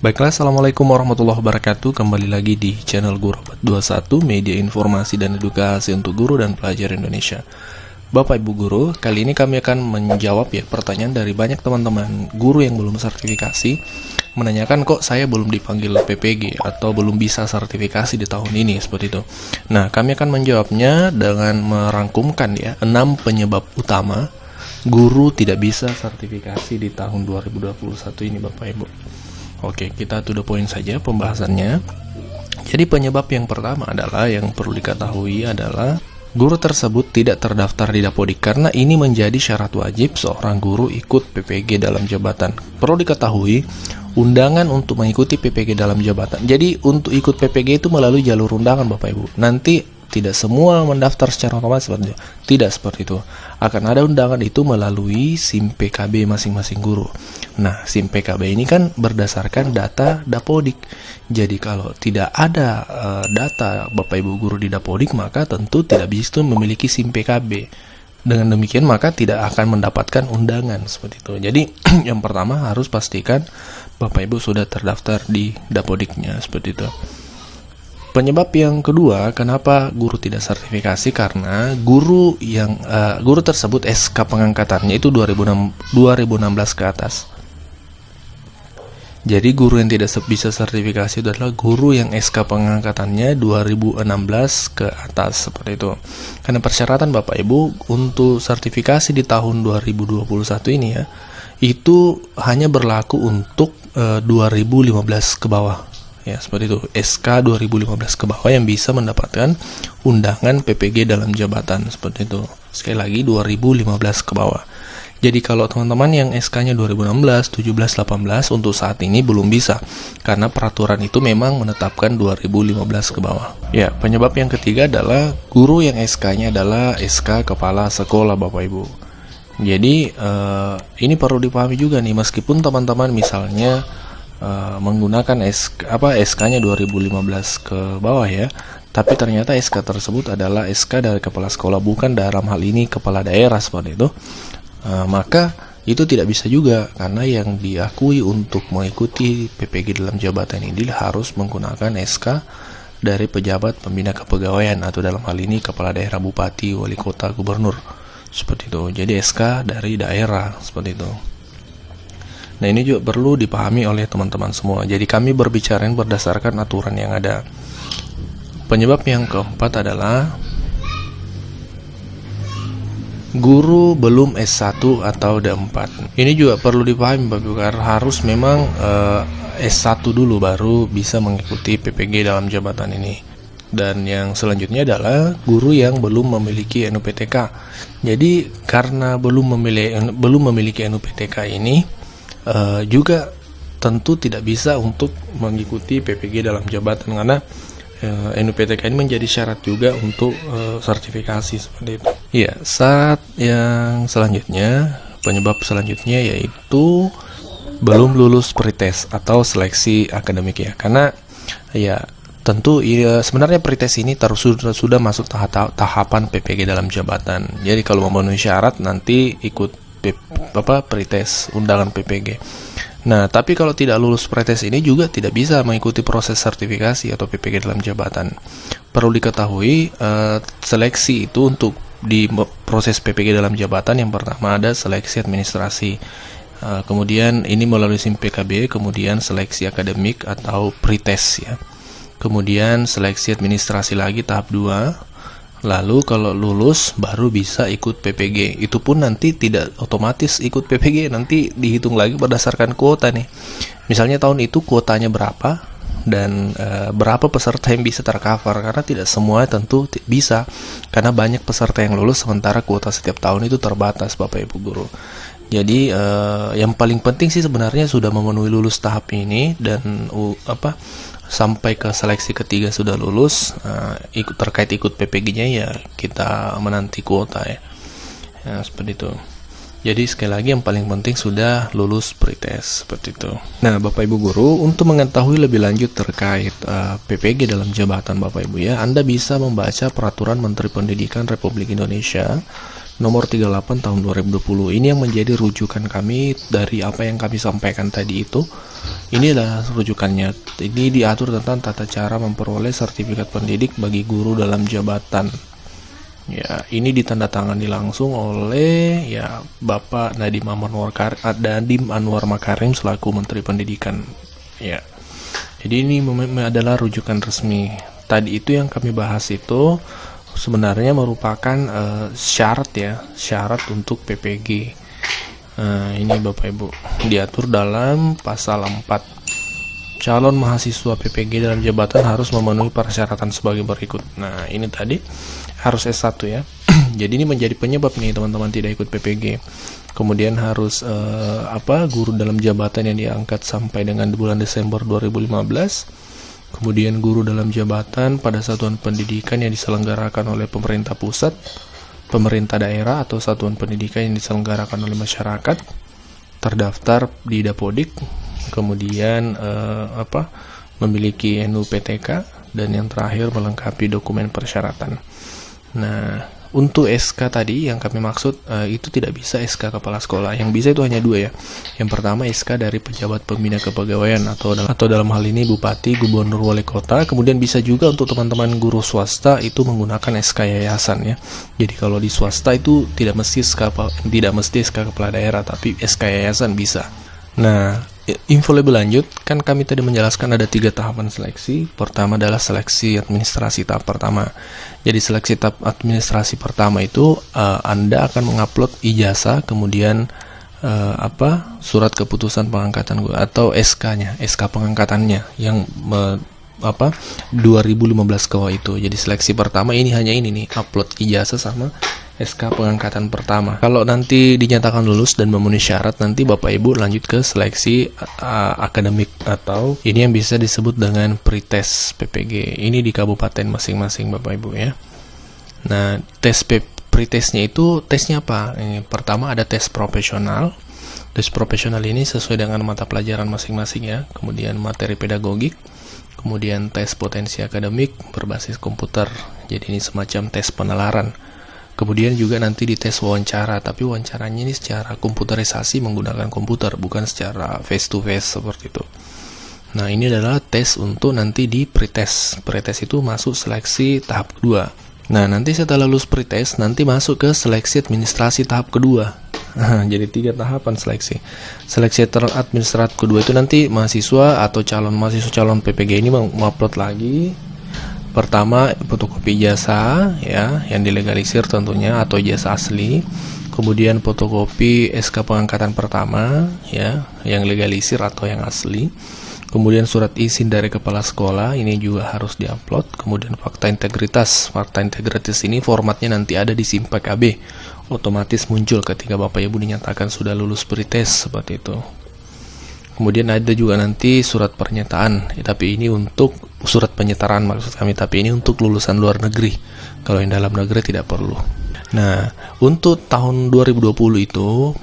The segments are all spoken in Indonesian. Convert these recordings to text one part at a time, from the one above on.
Baiklah, Assalamualaikum warahmatullahi wabarakatuh. Kembali lagi di channel Guru 21, media informasi dan edukasi untuk guru dan pelajar Indonesia. Bapak Ibu Guru, kali ini kami akan menjawab pertanyaan dari banyak teman-teman guru yang belum sertifikasi, menanyakan kok saya belum dipanggil PPG atau belum bisa sertifikasi di tahun ini, seperti itu. Nah, kami akan menjawabnya dengan merangkumkan 6 penyebab utama guru tidak bisa sertifikasi di tahun 2021 ini, Bapak Ibu. Oke, kita to the point saja pembahasannya. Jadi penyebab yang pertama adalah, yang perlu diketahui adalah guru tersebut tidak terdaftar di Dapodik, karena ini menjadi syarat wajib seorang guru ikut PPG dalam jabatan. Perlu diketahui, undangan untuk mengikuti PPG dalam jabatan. Jadi untuk ikut PPG itu melalui jalur undangan, Bapak Ibu. Nanti tidak semua mendaftar secara otomatis seperti itu. Tidak seperti itu. Akan ada undangan itu melalui SIM PKB masing-masing guru. Nah, SIM PKB ini kan berdasarkan data Dapodik. Jadi kalau tidak ada data Bapak Ibu guru di Dapodik, maka tentu tidak bisa memiliki SIM PKB. Dengan demikian maka tidak akan mendapatkan undangan seperti itu. Jadi yang pertama harus pastikan Bapak Ibu sudah terdaftar di Dapodiknya, seperti itu. Penyebab yang kedua, kenapa guru tidak sertifikasi, karena guru tersebut SK pengangkatannya itu 2016 ke atas. Jadi guru yang tidak bisa sertifikasi itu adalah guru yang SK pengangkatannya 2016 ke atas, seperti itu. Karena persyaratan Bapak Ibu untuk sertifikasi di tahun 2021 ini itu hanya berlaku untuk 2015 ke bawah. Ya, seperti itu. SK 2015 ke bawah yang bisa mendapatkan undangan PPG dalam jabatan, seperti itu. Sekali lagi 2015 ke bawah. Jadi kalau teman-teman yang SK-nya 2016, 17, 18 untuk saat ini belum bisa, karena peraturan itu memang menetapkan 2015 ke bawah. Ya, penyebab yang ketiga adalah guru yang SK-nya adalah SK kepala sekolah, Bapak Ibu. Jadi ini perlu dipahami juga nih, meskipun teman-teman misalnya menggunakan SK-nya 2015 ke bawah tapi ternyata SK tersebut adalah SK dari kepala sekolah, bukan dalam hal ini kepala daerah, seperti itu. Maka itu tidak bisa juga, karena yang diakui untuk mengikuti PPG dalam jabatan ini harus menggunakan SK dari pejabat pembina kepegawaian, atau dalam hal ini kepala daerah, bupati, wali kota, gubernur, seperti itu. Jadi SK dari daerah, seperti itu. Nah, ini juga perlu dipahami oleh teman-teman semua. Jadi kami berbicara berdasarkan aturan yang ada. Penyebab yang keempat adalah guru belum S1 atau D4. Ini juga perlu dipahami, Bapak Ibu, karena harus memang S1 dulu baru bisa mengikuti PPG dalam jabatan ini. Dan yang selanjutnya adalah guru yang belum memiliki NUPTK. Jadi karena belum memiliki NUPTK ini, juga tentu tidak bisa untuk mengikuti PPG dalam jabatan, karena NUPTK ini menjadi syarat juga untuk sertifikasi, seperti itu. Ya, saat yang selanjutnya, penyebab selanjutnya yaitu belum lulus pretest atau seleksi akademik, karena tentu sebenarnya pretest ini sudah masuk tahapan PPG dalam jabatan. Jadi kalau memenuhi syarat nanti ikut pretest undangan PPG. Nah, tapi kalau tidak lulus pretest ini juga tidak bisa mengikuti proses sertifikasi atau PPG dalam jabatan. Perlu diketahui, seleksi itu untuk di proses PPG dalam jabatan, yang pertama ada seleksi administrasi, kemudian ini melalui SIM PKB, kemudian seleksi akademik atau pretest kemudian seleksi administrasi lagi tahap 2. Lalu kalau lulus baru bisa ikut PPG. Itu pun nanti tidak otomatis ikut PPG, nanti dihitung lagi berdasarkan kuota nih. Misalnya tahun itu kuotanya berapa dan berapa peserta yang bisa tercover, karena tidak semua tentu bisa, karena banyak peserta yang lulus sementara kuota setiap tahun itu terbatas, Bapak Ibu guru. Jadi yang paling penting sih sebenarnya sudah memenuhi lulus tahap ini, dan sampai ke seleksi ketiga sudah lulus, terkait ikut PPG-nya kita menanti kuota seperti itu. Jadi sekali lagi yang paling penting sudah lulus pretest, seperti itu. Nah, Bapak Ibu guru, untuk mengetahui lebih lanjut terkait PPG dalam jabatan Bapak Ibu Anda bisa membaca Peraturan Menteri Pendidikan Republik Indonesia nomor 38 tahun 2020. Ini yang menjadi rujukan kami dari apa yang kami sampaikan tadi itu. Ini adalah rujukannya. Ini diatur tentang tata cara memperoleh sertifikat pendidik bagi guru dalam jabatan. Ya, ini ditandatangani langsung oleh ya Bapak Nadiem Anwar Makarim selaku Menteri Pendidikan. Ya. Jadi ini adalah rujukan resmi. Tadi itu yang kami bahas itu sebenarnya merupakan syarat untuk PPG. Ini Bapak Ibu, diatur dalam pasal 4. Calon mahasiswa PPG dalam jabatan harus memenuhi persyaratan sebagai berikut. Nah, ini tadi harus S1 ya. Jadi ini menjadi penyebab nih teman-teman tidak ikut PPG. Kemudian harus guru dalam jabatan yang diangkat sampai dengan bulan Desember 2015. Kemudian guru dalam jabatan pada satuan pendidikan yang diselenggarakan oleh pemerintah pusat, pemerintah daerah atau satuan pendidikan yang diselenggarakan oleh masyarakat, terdaftar di Dapodik, kemudian memiliki NUPTK, dan yang terakhir melengkapi dokumen persyaratan. Nah, untuk SK tadi yang kami maksud itu tidak bisa SK kepala sekolah. Yang bisa itu hanya dua ya. Yang pertama SK dari pejabat pembina kepegawaian atau dalam hal ini bupati, gubernur, wali kota. Kemudian bisa juga untuk teman-teman guru swasta itu menggunakan SK yayasan ya. Jadi kalau di swasta itu tidak mesti SK kepala daerah, tapi SK yayasan bisa. Nah, info lebih lanjut, kan kami tadi menjelaskan ada 3 tahapan seleksi. Pertama adalah seleksi administrasi tahap pertama. Jadi seleksi tahap administrasi pertama itu Anda akan mengupload ijazah, kemudian surat keputusan pengangkatan atau SK-nya, SK pengangkatannya yang 2015 ke bawah itu. Jadi seleksi pertama ini hanya ini nih, upload ijazah sama SK pengangkatan pertama. Kalau nanti dinyatakan lulus dan memenuhi syarat, nanti Bapak Ibu lanjut ke seleksi akademik atau ini yang bisa disebut dengan pretest PPG. Ini di kabupaten masing-masing Bapak Ibu ya. Nah, tes pretestnya itu tesnya apa? Pertama ada tes profesional. Tes profesional ini sesuai dengan mata pelajaran masing-masing ya. Kemudian materi pedagogik. Kemudian tes potensi akademik berbasis komputer. Jadi ini semacam tes penalaran. Kemudian juga nanti dites wawancara, tapi wawancaranya ini secara komputerisasi menggunakan komputer, bukan secara face to face seperti itu. Nah, ini adalah tes untuk nanti di pretest. Pretest itu masuk seleksi tahap kedua. Nah, nanti setelah lulus pretest, nanti masuk ke seleksi administrasi tahap kedua. Jadi 3 tahapan seleksi. Seleksi administratif kedua itu nanti mahasiswa atau calon PPG ini mengupload lagi. Pertama, fotokopi ijazah ya, yang dilegalisir tentunya atau ijazah asli. Kemudian fotokopi SK pengangkatan pertama ya, yang legalisir atau yang asli. Kemudian surat izin dari kepala sekolah, ini juga harus diupload. Kemudian fakta integritas. Fakta integritas ini formatnya nanti ada di Simpek AB. Otomatis muncul ketika Bapak Ibu dinyatakan sudah lulus pretest seperti itu. Kemudian ada juga nanti surat pernyataan, tapi ini untuk surat penyetaraan maksud kami, tapi ini untuk lulusan luar negeri. Kalau yang dalam negeri tidak perlu. Nah, untuk tahun 2020 itu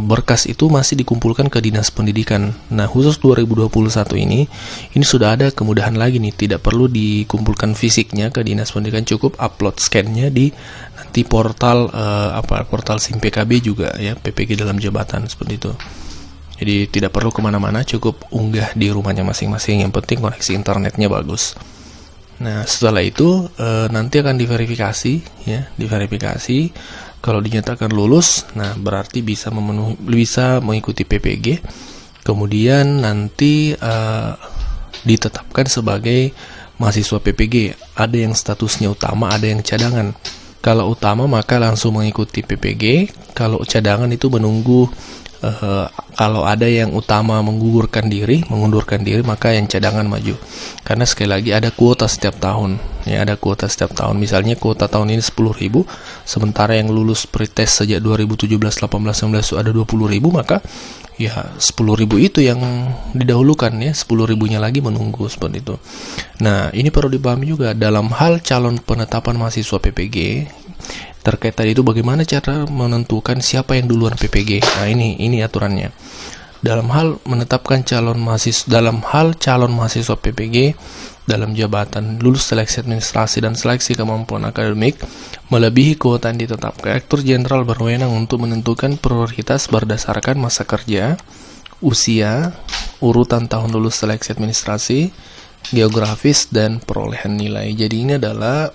berkas itu masih dikumpulkan ke Dinas Pendidikan. Nah, khusus 2021 ini sudah ada kemudahan lagi nih, tidak perlu dikumpulkan fisiknya ke Dinas Pendidikan, cukup upload scan-nya di nanti portal portal SIMPKB juga ya, PPG dalam jabatan seperti itu. Jadi tidak perlu kemana-mana, cukup unggah di rumahnya masing-masing. Yang penting koneksi internetnya bagus. Nah, setelah itu nanti akan diverifikasi ya, diverifikasi. Kalau dinyatakan lulus, nah berarti bisa mengikuti PPG. Kemudian nanti ditetapkan sebagai mahasiswa PPG. Ada yang statusnya utama, ada yang cadangan. Kalau utama maka langsung mengikuti PPG. Kalau cadangan itu menunggu. Kalau ada yang utama mengundurkan diri, maka yang cadangan maju. Karena sekali lagi ada kuota setiap tahun. Ya, ada kuota setiap tahun. Misalnya kuota tahun ini 10.000, sementara yang lulus pretest sejak 2017, 18, 19 ada 20.000, maka ya 10.000 itu yang didahulukan ya, 10.000-nya lagi menunggu seperti itu. Nah, ini perlu dipahami juga dalam hal calon penetapan mahasiswa PPG. Terkait tadi itu bagaimana cara menentukan siapa yang duluan PPG. Nah, ini aturannya. Dalam hal menetapkan calon mahasiswa PPG, dalam jabatan lulus seleksi administrasi dan seleksi kemampuan akademik melebihi kuota yang ditetapkan, Direktur Jenderal berwenang untuk menentukan prioritas berdasarkan masa kerja, usia, urutan tahun lulus seleksi administrasi, geografis, dan perolehan nilai. Jadi ini adalah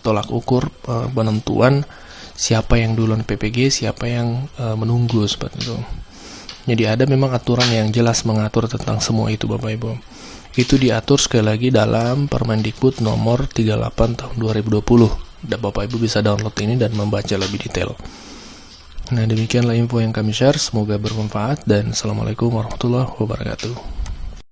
tolak ukur penentuan siapa yang duluan PPG, siapa yang menunggu, seperti itu. Jadi ada memang aturan yang jelas mengatur tentang semua itu, Bapak Ibu. Itu diatur sekali lagi dalam Permendikbud nomor 38 tahun 2020. Dan Bapak Ibu bisa download ini dan membaca lebih detail. Nah, demikianlah info yang kami share. Semoga bermanfaat dan Assalamualaikum warahmatullahi wabarakatuh.